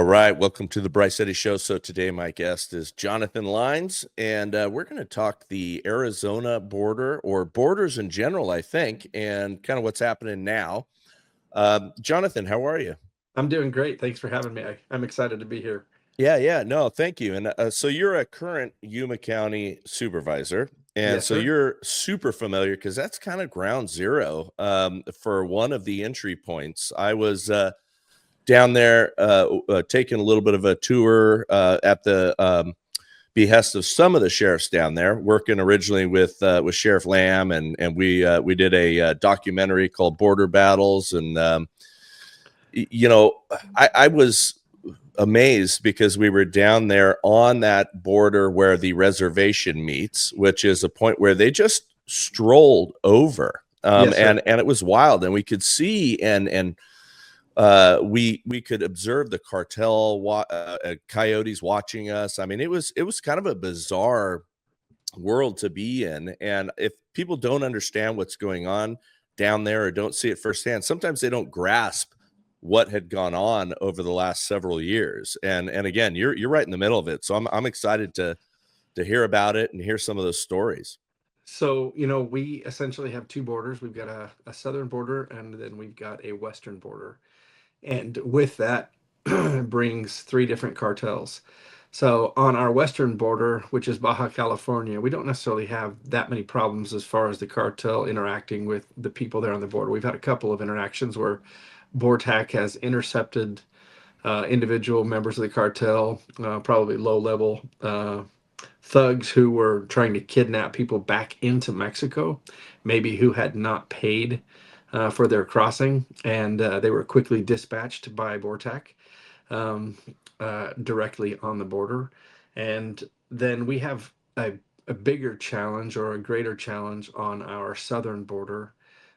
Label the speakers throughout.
Speaker 1: All right, welcome to the Bryce Eddy Show. So today my guest is Jonathan Lines, and we're going to talk the Arizona border, or borders in general, I think, and kind of what's happening now. Jonathan, how are you?
Speaker 2: I'm doing great. Thanks for having me. I'm excited to be here.
Speaker 1: Yeah, no, thank you. And so you're a current Yuma County supervisor, and
Speaker 2: Yes,
Speaker 1: so
Speaker 2: sir.
Speaker 1: you're super familiar because that's kind of ground zero for one of the entry points. I was down there taking a little bit of a tour at the behest of some of the sheriffs down there, working originally with Sheriff Lamb, and we did a documentary called Border Battles, and I was amazed because we were down there on that border where the reservation meets, which is a point where they just strolled over,
Speaker 2: Yes,
Speaker 1: and
Speaker 2: sir.
Speaker 1: it was wild, and we could see and we could observe the coyotes watching us. I mean, it was kind of a bizarre world to be in, and if people don't understand what's going on down there or don't see it firsthand, sometimes they don't grasp what had gone on over the last several years. And again, you're right in the middle of it, so I'm excited to hear about it and hear some of those stories.
Speaker 2: So, we essentially have two borders. We've got a southern border and then we've got a western border. And with that brings three different cartels. So, on our western border, which is Baja California, we don't necessarily have that many problems as far as the cartel interacting with the people there on the border. We've had a couple of interactions where BORTAC has intercepted individual members of the cartel, probably low level thugs who were trying to kidnap people back into Mexico, maybe who had not paid for their crossing, and they were quickly dispatched by BORTAC directly on the border. And then we have a bigger challenge or a greater challenge on our southern border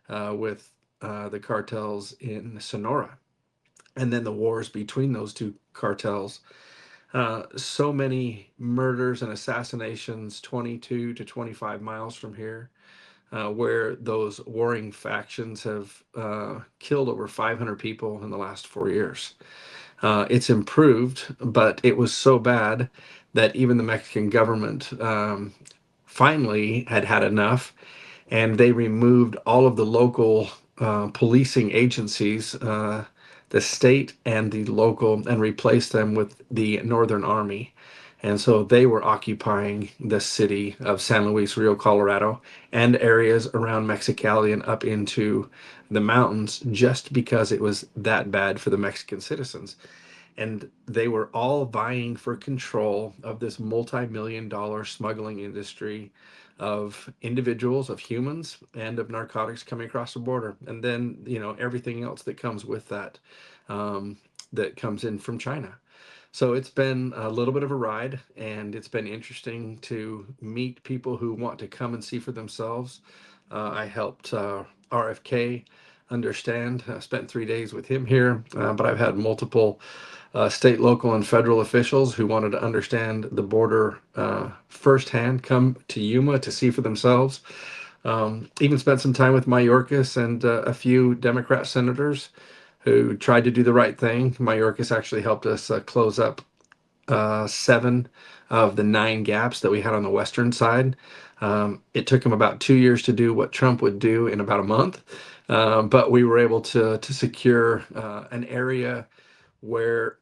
Speaker 2: with the cartels in Sonora. And then the wars between those two cartels, so many murders and assassinations 22 to 25 miles from here, where those warring factions have killed over 500 people in the last 4 years. It's improved, but it was so bad that even the Mexican government finally had had enough, and they removed all of the local policing agencies, the state and the local, and replaced them with the Northern Army. And so they were occupying the city of San Luis Rio, Colorado, and areas around Mexicali and up into the mountains just because it was that bad for the Mexican citizens. And they were all vying for control of this multi-million-dollar smuggling industry of individuals, of humans, and of narcotics coming across the border. And then, everything else that comes with that, that comes in from China. So it's been a little bit of a ride, and it's been interesting to meet people who want to come and see for themselves. I helped RFK understand. I spent 3 days with him here, but I've had multiple state, local, and federal officials who wanted to understand the border firsthand come to Yuma to see for themselves. Even spent some time with Mayorkas and a few Democrat senators who tried to do the right thing. Mayorkas actually helped us close up seven of the nine gaps that we had on the western side. It took him about 2 years to do what Trump would do in about a month, but we were able to secure an area where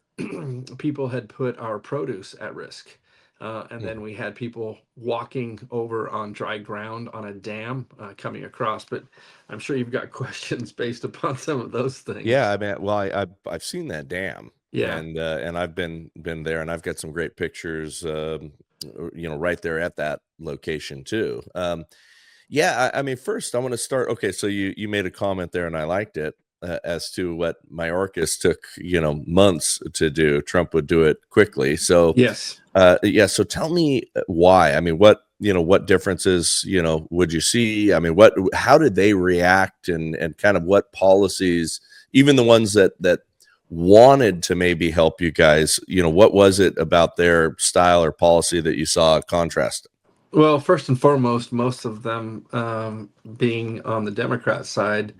Speaker 2: people had put our produce at risk. And then we had people walking over on dry ground on a dam coming across. But I'm sure you've got questions based upon some of those things.
Speaker 1: Yeah, I mean, well, I've seen that dam,
Speaker 2: Yeah.
Speaker 1: and I've been there, and I've got some great pictures, right there at that location too. Yeah, I mean, first I want to start. Okay, so you made a comment there, and I liked it as to what Mayorkas took, months to do. Trump would do it quickly. So,
Speaker 2: Yes.
Speaker 1: yeah. So tell me why. I mean, what differences, would you see? I mean, how did they react, and kind of what policies, even the ones that wanted to maybe help you guys, what was it about their style or policy that you saw contrast?
Speaker 2: Well, first and foremost, most of them being on the Democrat side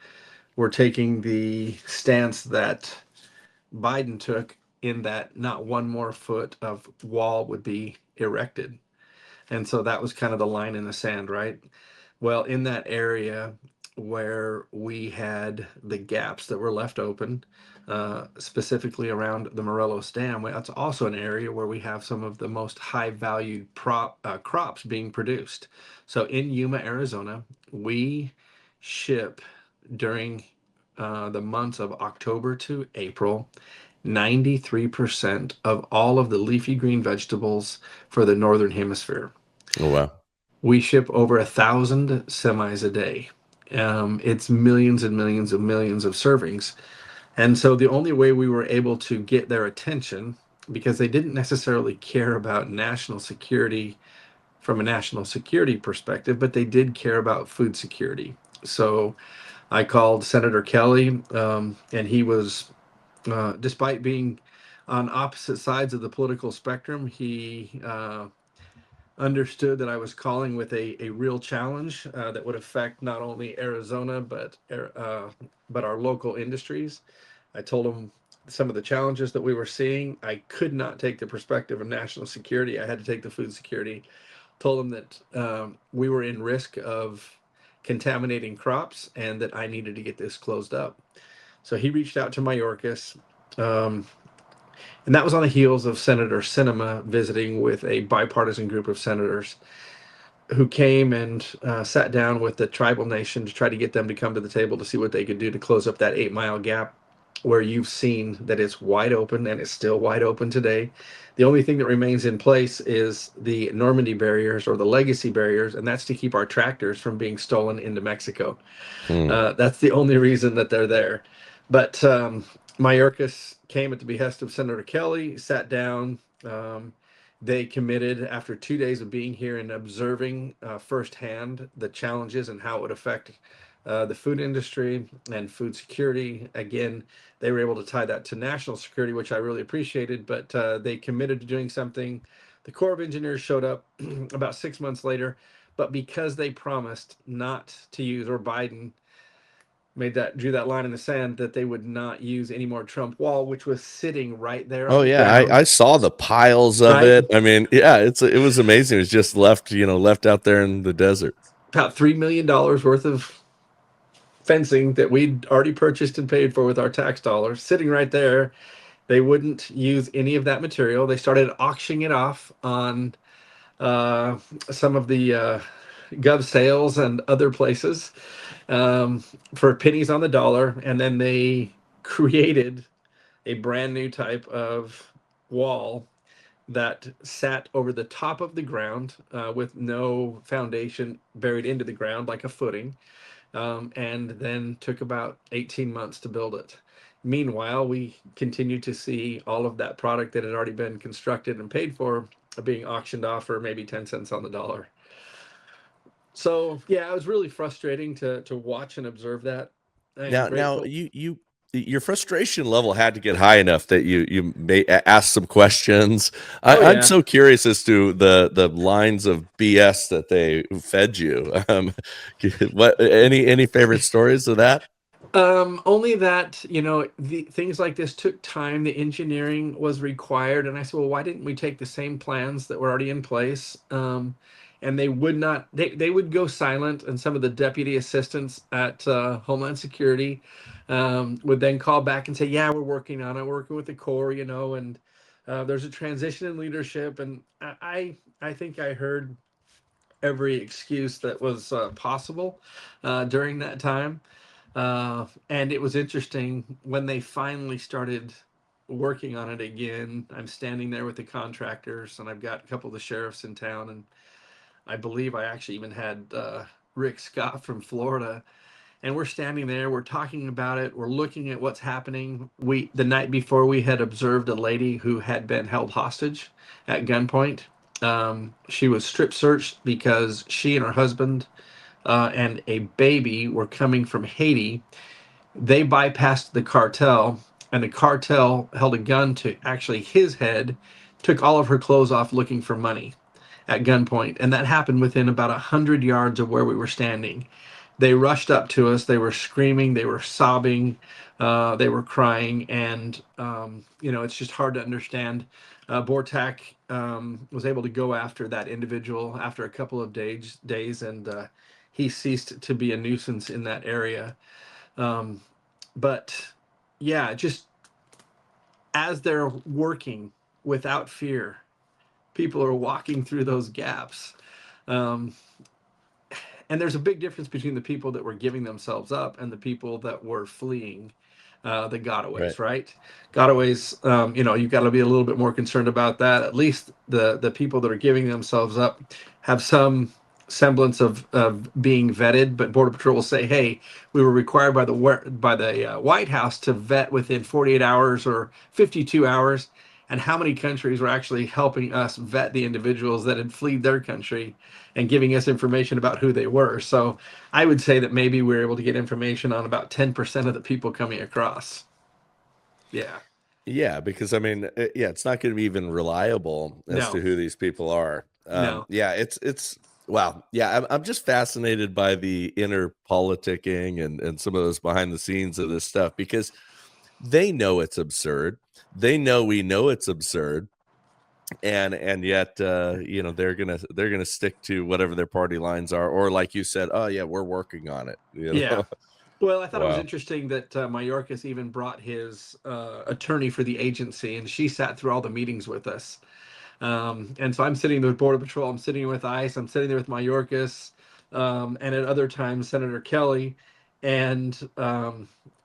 Speaker 2: were taking the stance that Biden took in that not one more foot of wall would be erected. And so that was kind of the line in the sand, right? Well, in that area where we had the gaps that were left open, specifically around the Morelos Dam, that's also an area where we have some of the most high valued crops being produced. So in Yuma, Arizona, we ship during the months of October to April 93% of all of the leafy green vegetables for the Northern Hemisphere.
Speaker 1: Oh, wow.
Speaker 2: We ship over 1,000 semis a day. It's millions and millions and millions of servings. And so the only way we were able to get their attention, because they didn't necessarily care about national security from a national security perspective, but they did care about food security. So I called Senator Kelly, and he was, despite being on opposite sides of the political spectrum, he understood that I was calling with a real challenge that would affect not only Arizona but our local industries. I told him some of the challenges that we were seeing. I could not take the perspective of national security. I had to take the food security. Told him that we were in risk of contaminating crops and that I needed to get this closed up. So he reached out to Mayorkas. And that was on the heels of Senator Sinema visiting with a bipartisan group of senators who came and sat down with the tribal nation to try to get them to come to the table to see what they could do to close up that 8 mile gap where you've seen that it's wide open and it's still wide open today. The only thing that remains in place is the Normandy barriers or the legacy barriers, and that's to keep our tractors from being stolen into Mexico.
Speaker 1: Hmm.
Speaker 2: That's the only reason that they're there. But Mayorkas came at the behest of Senator Kelly, sat down. They committed after 2 days of being here and observing firsthand the challenges and how it would affect the food industry and food security. Again, they were able to tie that to national security, which I really appreciated, but they committed to doing something. The Corps of Engineers showed up about 6 months later, but because they promised not to use, or Biden drew that line in the sand that they would not use any more Trump wall, which was sitting right there on
Speaker 1: Oh
Speaker 2: the
Speaker 1: yeah,
Speaker 2: ground,
Speaker 1: I saw the piles of
Speaker 2: right?
Speaker 1: it. I mean, yeah, it was amazing. It was just left, left out there in the desert.
Speaker 2: About $3 million worth of fencing that we'd already purchased and paid for with our tax dollars, sitting right there. They wouldn't use any of that material. They started auctioning it off on uh, some of the gov sales and other places for pennies on the dollar, and then they created a brand new type of wall that sat over the top of the ground with no foundation buried into the ground like a footing, and then took about 18 months to build it. Meanwhile, we continued to see all of that product that had already been constructed and paid for being auctioned off for maybe 10 cents on the dollar. So yeah, it was really frustrating to watch and observe that. I am
Speaker 1: Now
Speaker 2: grateful.
Speaker 1: your frustration level had to get high enough that you may ask some questions.
Speaker 2: Oh
Speaker 1: I'm
Speaker 2: yeah.
Speaker 1: so curious as to the lines of BS that they fed you. What any favorite stories of that?
Speaker 2: Only that, the things like this took time. The engineering was required, and I said, well, why didn't we take the same plans that were already in place? And they would not. They would go silent, and some of the deputy assistants at Homeland Security would then call back and say, "Yeah, we're working on it, working with the Corps, and there's a transition in leadership." And I think I heard every excuse that was possible during that time. And it was interesting when they finally started working on it again. I'm standing there with the contractors, and I've got a couple of the sheriffs in town, and I believe I actually even had Rick Scott from Florida. And we're standing there, we're talking about it, we're looking at what's happening. The night before, we had observed a lady who had been held hostage at gunpoint. She was strip searched because she and her husband and a baby were coming from Haiti. They bypassed the cartel, and the cartel held a gun to actually his head, took all of her clothes off looking for money at gunpoint. And that happened within about 100 yards of where we were standing. they rushed up to us. They were screaming, they were sobbing, they were crying, and it's just hard to understand. Bortak was able to go after that individual after a couple of days, and he ceased to be a nuisance in that area. Um, but yeah, just as they're working without fear, people are walking through those gaps. Um, and there's a big difference between the people that were giving themselves up and the people that were fleeing, the
Speaker 1: Right.
Speaker 2: gotaways, right? Gotaways, you've got to be a little bit more concerned about that. At least the people that are giving themselves up have some semblance of being vetted, but Border Patrol will say, "Hey, we were required by the White House to vet within 48 hours or 52 hours." And how many countries were actually helping us vet the individuals that had fled their country and giving us information about who they were? So I would say that maybe we were able to get information on about 10% of the people coming across. Yeah.
Speaker 1: Yeah, because I mean, yeah, it's not going to be even reliable as to
Speaker 2: No,
Speaker 1: who these people are.
Speaker 2: no.
Speaker 1: Yeah, it's wow. Yeah, I'm just fascinated by the inner politicking and some of those behind the scenes of this stuff because they know it's absurd. They know we know it's absurd, and yet they're gonna stick to whatever their party lines are, or like you said, oh yeah, we're working on it.
Speaker 2: Yeah. Well, I thought it was
Speaker 1: Wow.
Speaker 2: interesting that Mayorkas even brought his attorney for the agency, and she sat through all the meetings with us. And so I'm sitting there with Border Patrol, I'm sitting with ICE, I'm sitting there with Mayorkas, and at other times Senator Kelly. And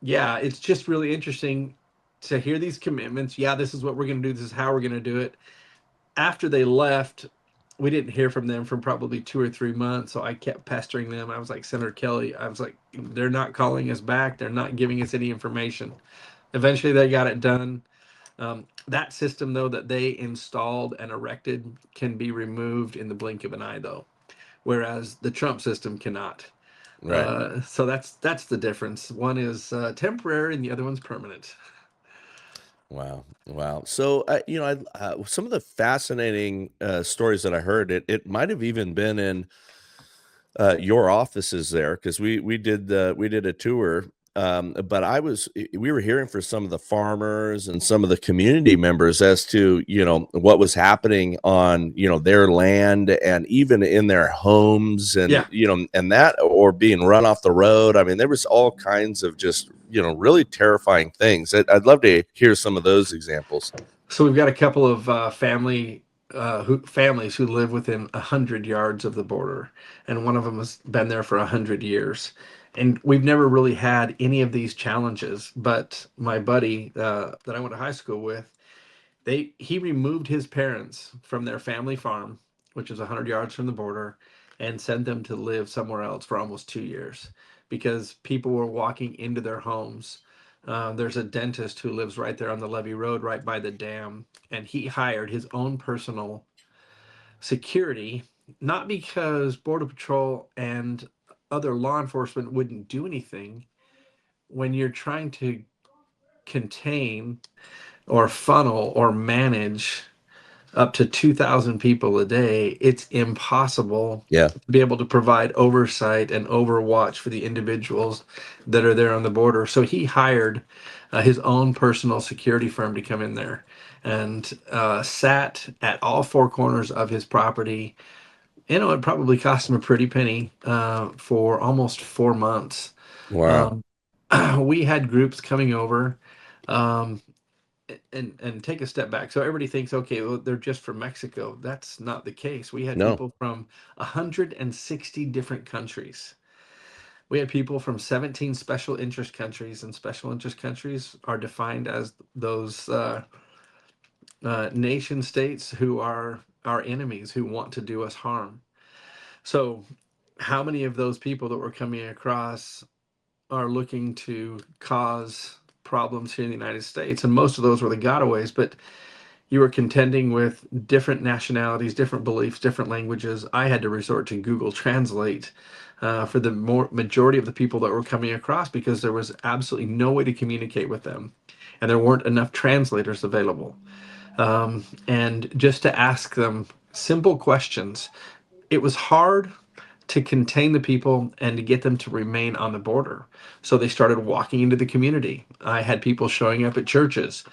Speaker 2: yeah, it's just really interesting to hear these commitments. Yeah, this is what we're going to do. This is how we're going to do it. After they left, we didn't hear from them for probably 2 or 3 months. So I kept pestering them. I was like, Senator Kelly, I was like, they're not calling us back. They're not giving us any information. Eventually, they got it done. That system, though, that they installed and erected can be removed in the blink of an eye, though, whereas the Trump system cannot.
Speaker 1: Right.
Speaker 2: So that's the difference. One is temporary, and the other one's permanent.
Speaker 1: Wow. Wow. So, some of the fascinating stories that I heard, it might have even been in your offices there because we did a tour. But we were hearing for some of the farmers and some of the community members as to what was happening on their land and even in their homes and
Speaker 2: Yeah.
Speaker 1: and that or being run off the road. I mean, there was all kinds of just really terrifying things. I'd love to hear some of those examples.
Speaker 2: So we've got a couple of families who live within 100 yards of the border, and one of them has been there for 100 years. And we've never really had any of these challenges. But my buddy that I went to high school with, he removed his parents from their family farm, which is 100 yards from the border, and sent them to live somewhere else for almost 2 years because people were walking into their homes. There's a dentist who lives right there on the Levee Road, right by the dam, and he hired his own personal security, not because Border Patrol and other law enforcement wouldn't do anything. When you're trying to contain or funnel or manage up to 2,000 people a day, it's impossible
Speaker 1: Yeah.
Speaker 2: to be able to provide oversight and overwatch for the individuals that are there on the border. So he hired his own personal security firm to come in there and sat at all four corners of his property. It probably cost him a pretty penny for almost 4 months.
Speaker 1: Wow.
Speaker 2: Um, we had groups coming over. Um, and take a step back. So everybody thinks, okay, well, they're just from Mexico. That's not the case. We had
Speaker 1: No.
Speaker 2: people from 160 different countries. We had people from 17 special interest countries, and special interest countries are defined as those nation states who are our enemies, who want to do us harm. So, how many of those people that we're coming across are looking to cause problems here in the United States? And most of those were the gotaways, but you were contending with different nationalities, different beliefs, different languages. I had to resort to Google Translate for the majority of the people that were coming across because there was absolutely no way to communicate with them, and there weren't enough translators available. And just to ask them simple questions, it was hard to contain the people and to get them to remain on the border. So they started walking into the community. I had people showing up at churches.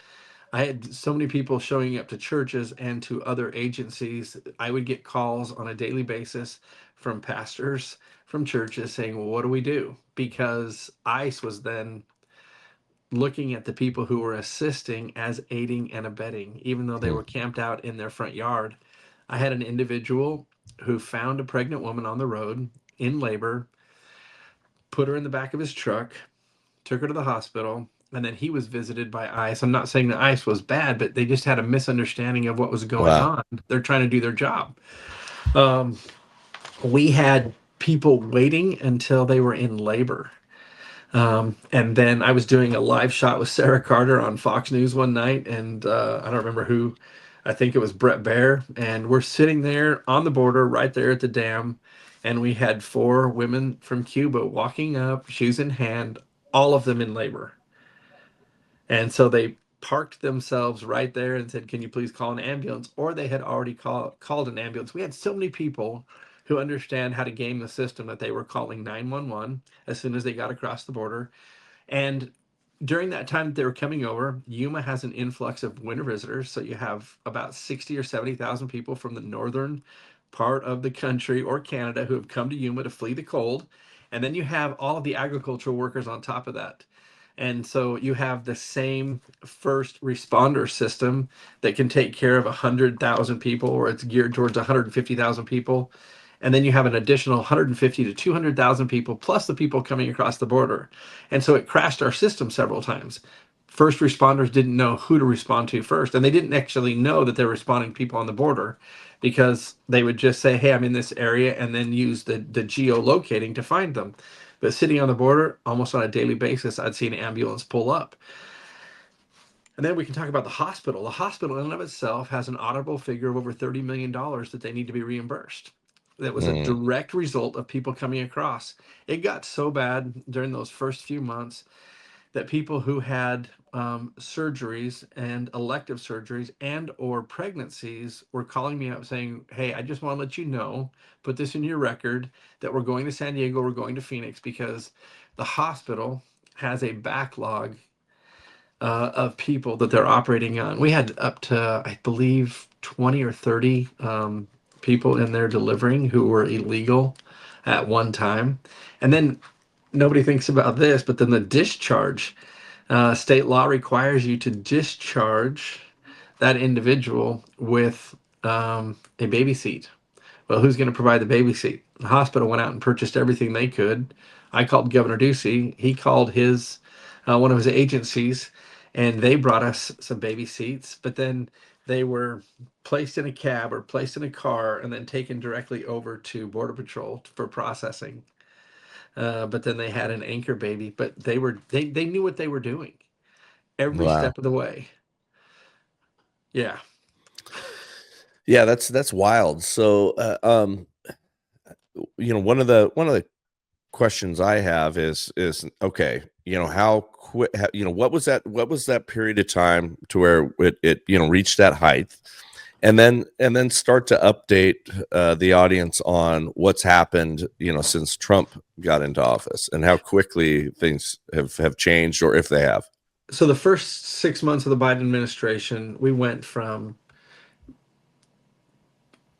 Speaker 2: I had so many people showing up to churches and to other agencies. I would get calls on a daily basis from pastors from churches saying, well, what do we do? Because ICE was then looking at the people who were assisting as aiding and abetting, even though they
Speaker 1: Hmm.
Speaker 2: were camped out in their front yard. I had an individual who found a pregnant woman on the road in labor, put her in the back of his truck, took her to the hospital, and then he was visited by ICE. I'm not saying that ICE was bad, but they just had a misunderstanding of what was going
Speaker 1: Wow.
Speaker 2: on. They're trying to do their job. Um, we had people waiting until they were in labor. And then I was doing a live shot with Sarah Carter on Fox News one night, and I don't remember who. I think it was Brett Baer, and we're sitting there on the border, right there at the dam, and we had four women from Cuba walking up, shoes in hand, all of them in labor. And so they parked themselves right there and said, "Can you please call an ambulance?" Or they had already called an ambulance. We had so many people who understand how to game the system that they were calling 911 as soon as they got across the border. And during that time that they were coming over, Yuma has an influx of winter visitors. So you have about 60 or 70,000 people from the northern part of the country or Canada who have come to Yuma to flee the cold. And then you have all of the agricultural workers on top of that. And so you have the same first responder system that can take care of 100,000 people, or it's geared towards 150,000 people. And then you have an additional 150 to 200,000 people, plus the people coming across the border. And so it crashed our system several times. First responders didn't know who to respond to first. And they didn't actually know that they're responding to people on the border, because they would just say, hey, I'm in this area, and then use the geolocating to find them. But sitting on the border, almost on a daily basis, I'd see an ambulance pull up. And then we can talk about the hospital. The hospital in and of itself has an audible figure of over $30 million that they need to be reimbursed. That was a
Speaker 1: Hmm.
Speaker 2: direct result of people coming across. It got so bad during those first few months that people who had surgeries and elective surgeries and or pregnancies were calling me up saying, hey, I just want to let you know, put this in your record, that we're going to San Diego, we're going to Phoenix, because the hospital has a backlog of people that they're operating on. We had up to, I believe, 20 or 30 people in there delivering who were illegal at one time. And then nobody thinks about this, but then the discharge, state law requires you to discharge that individual with a baby seat. Well, who's going to provide the baby seat? The hospital went out and purchased everything they could. I called Governor Ducey. He called his one of his agencies, and they brought us some baby seats. But then they were placed in a cab or placed in a car and then taken directly over to Border Patrol for processing. But then they had an anchor baby. But they knew what they were doing every
Speaker 1: Wow.
Speaker 2: step of the way. Yeah.
Speaker 1: Yeah, that's wild. So, one of the questions I have is okay, how quick, what was that period of time to where it reached that height, and then start to update the audience on what's happened, since Trump got into office, and how quickly things have changed, or if they have.
Speaker 2: So the first 6 months of the Biden administration, we went from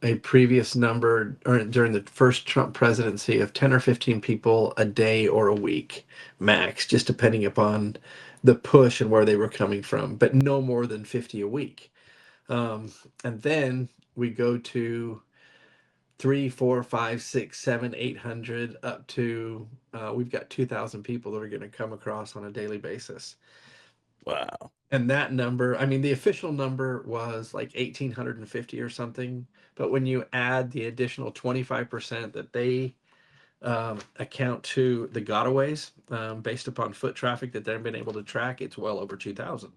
Speaker 2: a previous number, or during the first Trump presidency, of 10 or 15 people a day or a week max, just depending upon the push and where they were coming from, but no more than 50 a week. And then we go to three, four, five, six, seven, 800, up to we've got 2,000 people that are going to come across on a daily basis.
Speaker 1: Wow.
Speaker 2: And that number, I mean, the official number was like 1,850 or something. But when you add the additional 25% that they account to the gotaways, based upon foot traffic that they've been able to track, it's well over 2,000.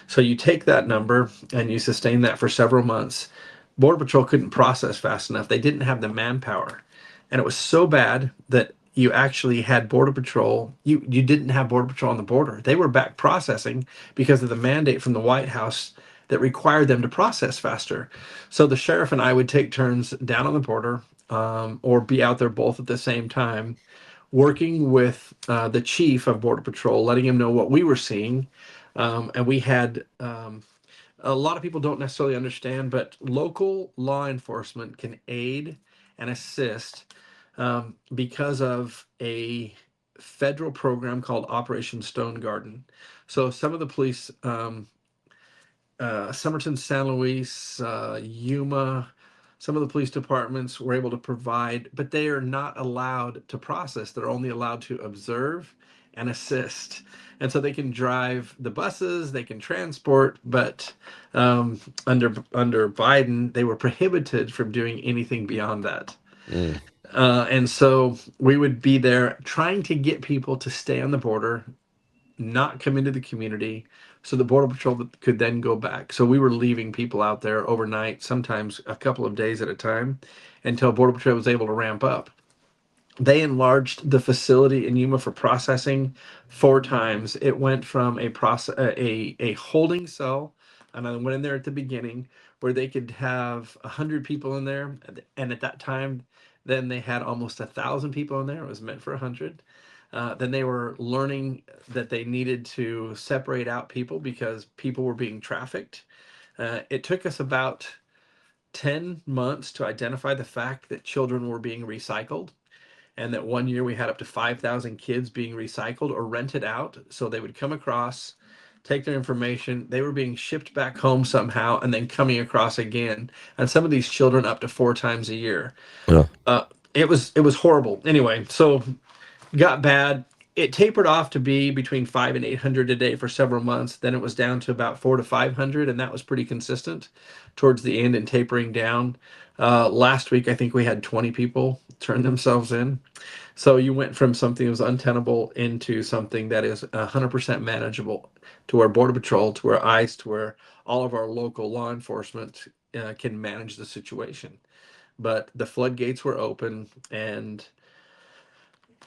Speaker 2: So you take that number and you sustain that for several months. Border Patrol couldn't process fast enough. They didn't have the manpower. And it was so bad that you actually had Border Patrol, you didn't have Border Patrol on the border. They were back processing because of the mandate from the White House that required them to process faster. So the sheriff and I would take turns down on the border or be out there both at the same time, working with the chief of Border Patrol, letting him know what we were seeing. And we had a lot of people don't necessarily understand, but local law enforcement can aid and assist because of a federal program called Operation Stone Garden. So some of the police, Somerton, San Luis, Yuma, some of the police departments were able to provide, but they are not allowed to process. They're only allowed to observe and assist. And so they can drive the buses, they can transport, but under Biden, they were prohibited from doing anything beyond that.
Speaker 1: Mm.
Speaker 2: And so we would be there trying to get people to stay on the border, not come into the community, so the Border Patrol could then go back. So we were leaving people out there overnight, sometimes a couple of days at a time, until Border Patrol was able to ramp up. They enlarged the facility in Yuma for processing 4 times. It went from a holding cell, and I went in there at the beginning where they could have 100 people in there, and at that time, then they had almost 1,000 people in there. It was meant for 100. Then they were learning that they needed to separate out people because people were being trafficked. It took us about 10 months to identify the fact that children were being recycled, and that one year we had up to 5,000 kids being recycled or rented out. So they would come across, take their information, they were being shipped back home somehow, and then coming across again. And some of these children up to 4 times a year.
Speaker 1: Yeah.
Speaker 2: It was horrible. Anyway, so got bad. It tapered off to be between 500 and 800 a day for several months. Then it was down to about 400 to 500, and that was pretty consistent towards the end and tapering down. Last week, I think we had 20 people turn themselves in. So you went from something that was untenable into something that is 100% manageable, to where Border Patrol, to where ICE, to where all of our local law enforcement can manage the situation. But the floodgates were open, and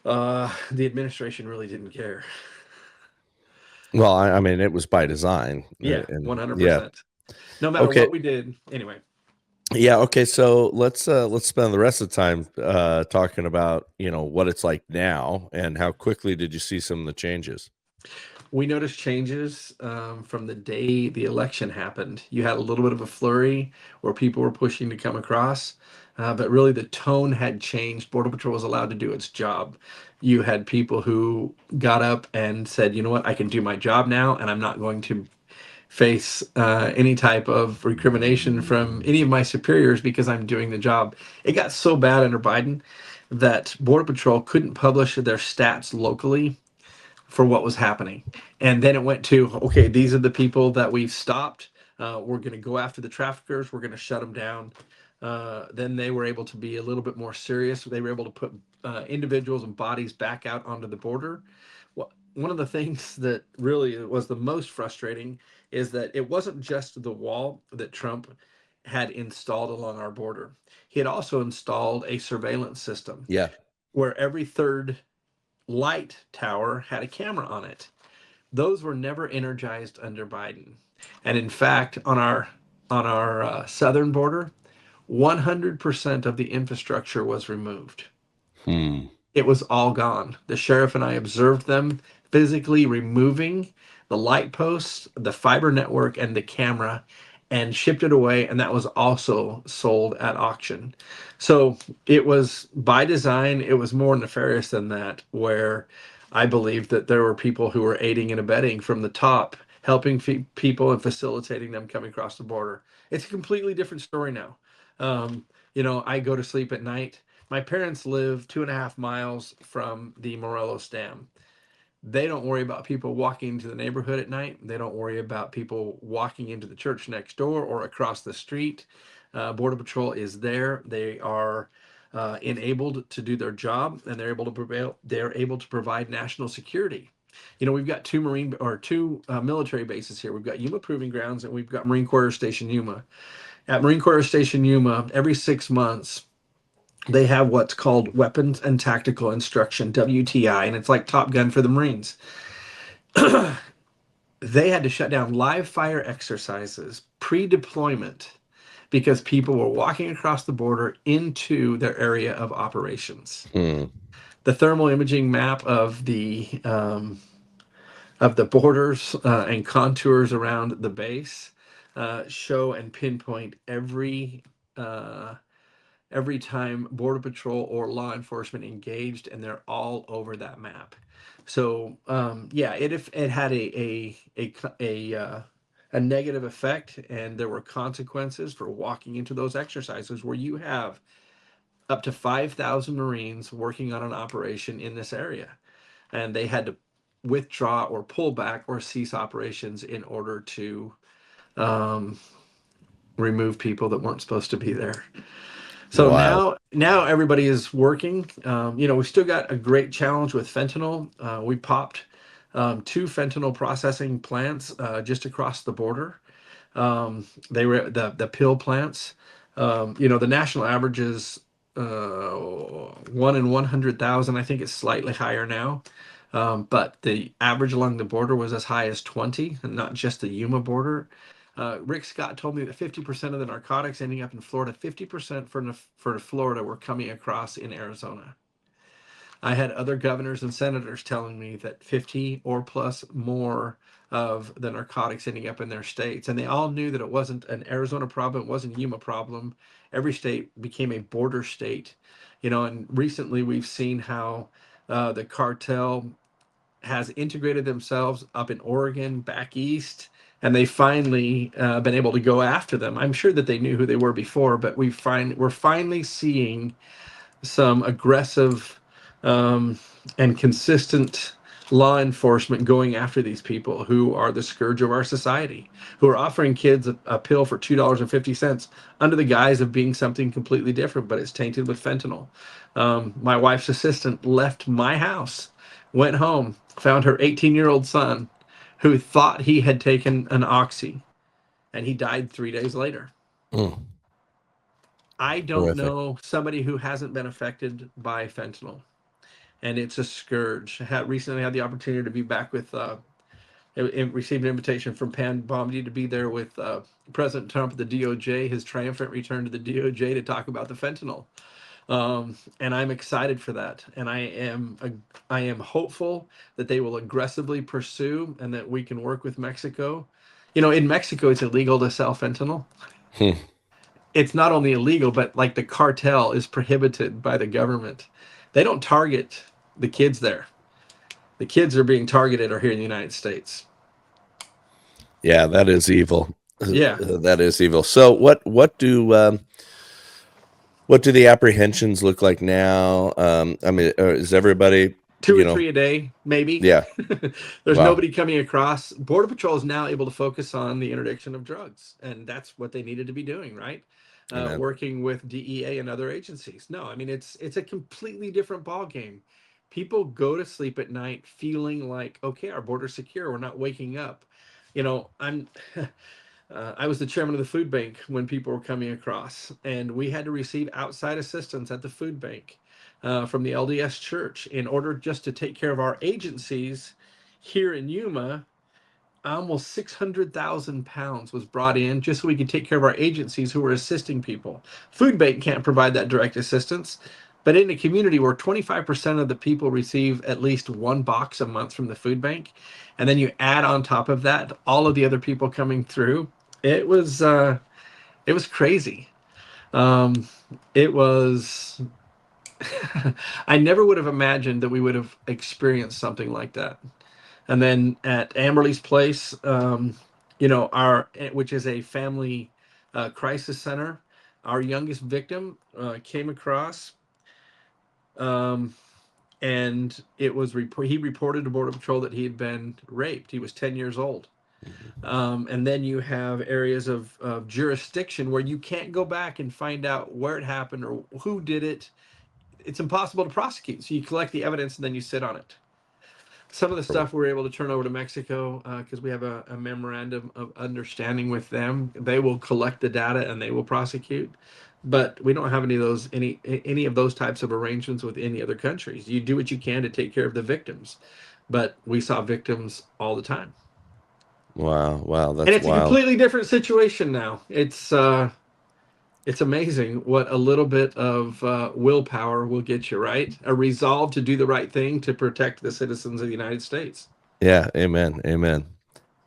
Speaker 2: the administration really didn't care.
Speaker 1: Well, I mean, it was by design.
Speaker 2: Yeah,
Speaker 1: And yeah.
Speaker 2: 100%. No matter
Speaker 1: Okay.
Speaker 2: what we did, anyway.
Speaker 1: Yeah. Okay. So let's spend the rest of the time talking about what it's like now and how quickly did you see some of the changes?
Speaker 2: We noticed changes from the day the election happened. You had a little bit of a flurry where people were pushing to come across, but really the tone had changed. Border Patrol was allowed to do its job. You had people who got up and said, you know what, I can do my job now, and I'm not going to face any type of recrimination from any of my superiors because I'm doing the job. It got so bad under Biden that Border Patrol couldn't publish their stats locally for what was happening. And then it went to, okay, these are the people that we've stopped. We're going to go after the traffickers. We're going to shut them down. Then they were able to be a little bit more serious. They were able to put individuals and bodies back out onto the border. Well, one of the things that really was the most frustrating is that it wasn't just the wall that Trump had installed along our border. He had also installed a surveillance system
Speaker 1: Yeah.
Speaker 2: where every third light tower had a camera on it. Those were never energized under Biden. And in fact, on our southern border, 100% of the infrastructure was removed.
Speaker 1: Hmm.
Speaker 2: It was all gone. The sheriff and I observed them physically removing the light posts, the fiber network, and the camera, and shipped it away. And that was also sold at auction. So it was by design, it was more nefarious than that, where I believe that there were people who were aiding and abetting from the top, helping people and facilitating them coming across the border. It's a completely different story now. I go to sleep at night. My parents live 2.5 miles from the Morelos Dam. They don't worry about people walking into the neighborhood at night. They don't worry about people walking into the church next door or across the street. Border Patrol is there. They are enabled to do their job, and they're able to prevail. They're able to provide national security. We've got two military bases here. We've got Yuma Proving Grounds, and we've got Marine Corps Station Yuma. At Marine Corps Station Yuma, every 6 months, they have what's called Weapons and Tactical Instruction, WTI, and it's like Top Gun for the Marines. They had to shut down live fire exercises pre-deployment because people were walking across the border into their area of operations.
Speaker 1: Hmm.
Speaker 2: The thermal imaging map of the borders and contours around the base show and pinpoint uh, every time Border Patrol or law enforcement engaged, and they're all over that map. So yeah, it had a negative effect, and there were consequences for walking into those exercises where you have up to 5,000 Marines working on an operation in this area, and they had to withdraw or pull back or cease operations in order to um, remove people that weren't supposed to be there. So
Speaker 1: Wow.
Speaker 2: now everybody is working. We still got a great challenge with fentanyl. We popped two fentanyl processing plants just across the border. They were the pill plants. The national average is 1 in 100,000. I think it's slightly higher now. But the average along the border was as high as 20, and not just the Yuma border. Rick Scott told me that 50% of the narcotics ending up in Florida, 50% for Florida were coming across in Arizona. I had other governors and senators telling me that 50 or plus more of the narcotics ending up in their states. And they all knew that it wasn't an Arizona problem, it wasn't a Yuma problem. Every state became a border state. And recently we've seen how the cartel has integrated themselves up in Oregon, back east, and they finally been able to go after them. I'm sure that they knew who they were before, but we're finally seeing some aggressive and consistent law enforcement going after these people who are the scourge of our society, who are offering kids a pill for $2.50 under the guise of being something completely different, but it's tainted with fentanyl. My wife's assistant left my house, went home, found her 18-year-old son who thought he had taken an oxy, and he died 3 days later.
Speaker 1: Mm.
Speaker 2: I don't
Speaker 1: Horrific.
Speaker 2: know somebody who hasn't been affected by fentanyl, and it's a scourge. I recently had the opportunity to be back with, received an invitation from Pam Bondi to be there with President Trump at the DOJ, his triumphant return to the DOJ to talk about the fentanyl. And I'm excited for that, and I am hopeful that they will aggressively pursue and that we can work with Mexico. In Mexico, it's illegal to sell fentanyl.
Speaker 1: Hmm.
Speaker 2: It's not only illegal, but like the cartel is prohibited by the government. They don't target the kids there. The kids are being targeted are here in the United States.
Speaker 1: Yeah, that is evil.
Speaker 2: Yeah,
Speaker 1: That is evil. So what do the apprehensions look like now? I mean, is everybody,
Speaker 2: two or three a day, maybe.
Speaker 1: yeah,
Speaker 2: There's
Speaker 1: wow.
Speaker 2: nobody coming across. Border Patrol is now able to focus on the interdiction of drugs, and that's what they needed to be doing, right?
Speaker 1: Amen.
Speaker 2: Working with DEA and other agencies. No, I mean it's a completely different ball game. People go to sleep at night feeling like, okay, our border's secure. We're not waking up. I'm I was the chairman of the food bank when people were coming across, and we had to receive outside assistance at the food bank from the LDS Church in order just to take care of our agencies here in Yuma. Almost 600,000 pounds was brought in just so we could take care of our agencies who were assisting people. Food bank can't provide that direct assistance, but in a community where 25% of the people receive at least one box a month from the food bank, and then you add on top of that all of the other people coming through, it was it was crazy. Um, it was I never would have imagined that we would have experienced something like that. And then at Amberley's place, our which is a family crisis center, our youngest victim came across, um, and he reported to Border Patrol that he had been raped. He was 10 years old.
Speaker 1: Mhm.
Speaker 2: And then you have areas of jurisdiction where you can't go back and find out where it happened or who did it. It's impossible to prosecute. So you collect the evidence and then you sit on it. Some of the stuff we're able to turn over to Mexico because we have a memorandum of understanding with them. They will collect the data and they will prosecute. But we don't have any of those types of arrangements with any other countries. You do what you can to take care of the victims, but we saw victims all the time.
Speaker 1: Wow, wow,
Speaker 2: And
Speaker 1: that's
Speaker 2: it's a
Speaker 1: wild.
Speaker 2: completely different situation now. It's It's amazing what a little bit of willpower will get you, right? A resolve to do the right thing to protect the citizens of the United States.
Speaker 1: Yeah, amen, amen.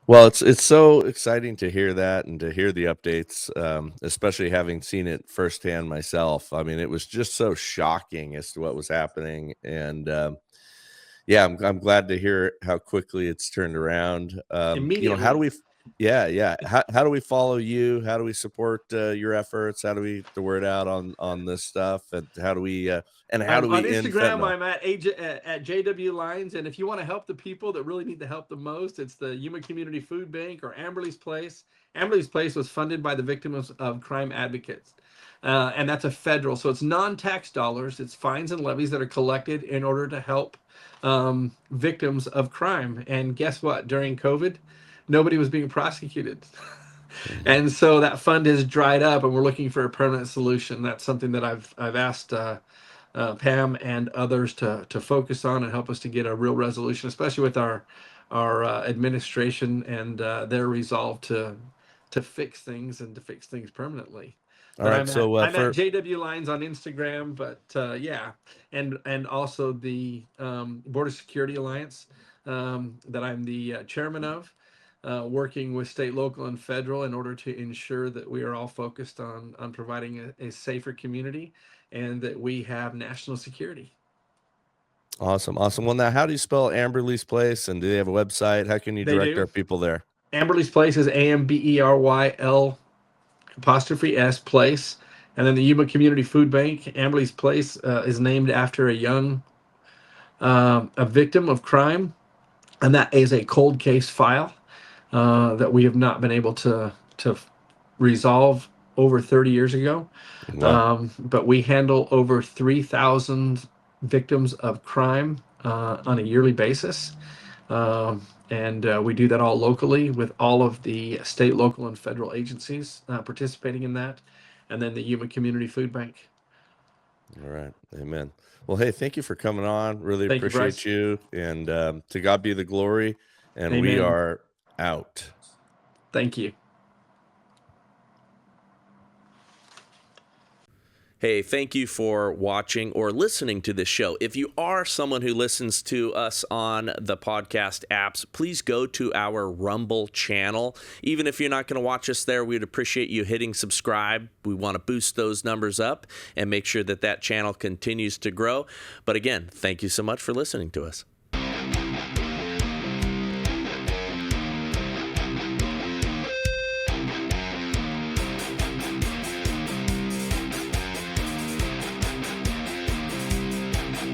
Speaker 1: Well, it's so exciting to hear that and to hear the updates, especially having seen it firsthand myself. I mean, it was just so shocking as to what was happening, and yeah, I'm glad to hear how quickly it's turned around. How do
Speaker 2: Immediately.
Speaker 1: we? Yeah, yeah. How do we follow you? How do we support your efforts? How do we get the word out on this stuff? And how do
Speaker 2: On
Speaker 1: we end
Speaker 2: Instagram,
Speaker 1: fentanyl?
Speaker 2: I'm at JW Lines, and if you want to help the people that really need the help the most, it's the Yuma Community Food Bank or Amberley's Place. Amberley's Place was funded by the Victims of Crime Advocates, and that's a federal, so it's non-tax dollars. It's fines and levies that are collected in order to help victims of crime. And guess what? During COVID, nobody was being prosecuted.
Speaker 1: Mhm.
Speaker 2: And so that fund has dried up, and we're looking for a permanent solution. That's something that I've asked Pam and others to focus on and help us to get a real resolution, especially with our administration and their resolve to fix things and to fix things permanently.
Speaker 1: All
Speaker 2: But
Speaker 1: right. So
Speaker 2: I'm at
Speaker 1: for
Speaker 2: JW Lines on Instagram. But yeah, and also the Border Security Alliance that I'm the chairman of. Working with state, local, and federal in order to ensure that we are all focused on providing a safer community and that we have national security.
Speaker 1: Awesome, awesome. Well, now, how do you spell Amberley's Place, and do they have a website? How can you
Speaker 2: They
Speaker 1: direct
Speaker 2: do.
Speaker 1: our people there?
Speaker 2: Amberley's Place is AMBERYL apostrophe S Place. And then the Yuma Community Food Bank, Amberley's Place, is named after a victim of crime, and that is a cold case file that we have not been able to resolve over 30 years ago.
Speaker 1: Wow.
Speaker 2: But we handle over 3,000 victims of crime on a yearly basis. And we do that all locally with all of the state, local, and federal agencies participating in that. And then the Yuma Community Food Bank.
Speaker 1: All right. Amen. Well, hey, thank you for coming on. Really
Speaker 2: Thank you,
Speaker 1: appreciate
Speaker 2: Bryce.
Speaker 1: you. And to God be the glory. And we
Speaker 2: Amen.
Speaker 1: are out.
Speaker 2: Thank you.
Speaker 3: Hey, thank you for watching or listening to this show. If you are someone who listens to us on the podcast apps, please go to our Rumble channel. Even if you're not going to watch us there, we'd appreciate you hitting subscribe. We want to boost those numbers up and make sure that that channel continues to grow. But again, thank you so much for listening to us.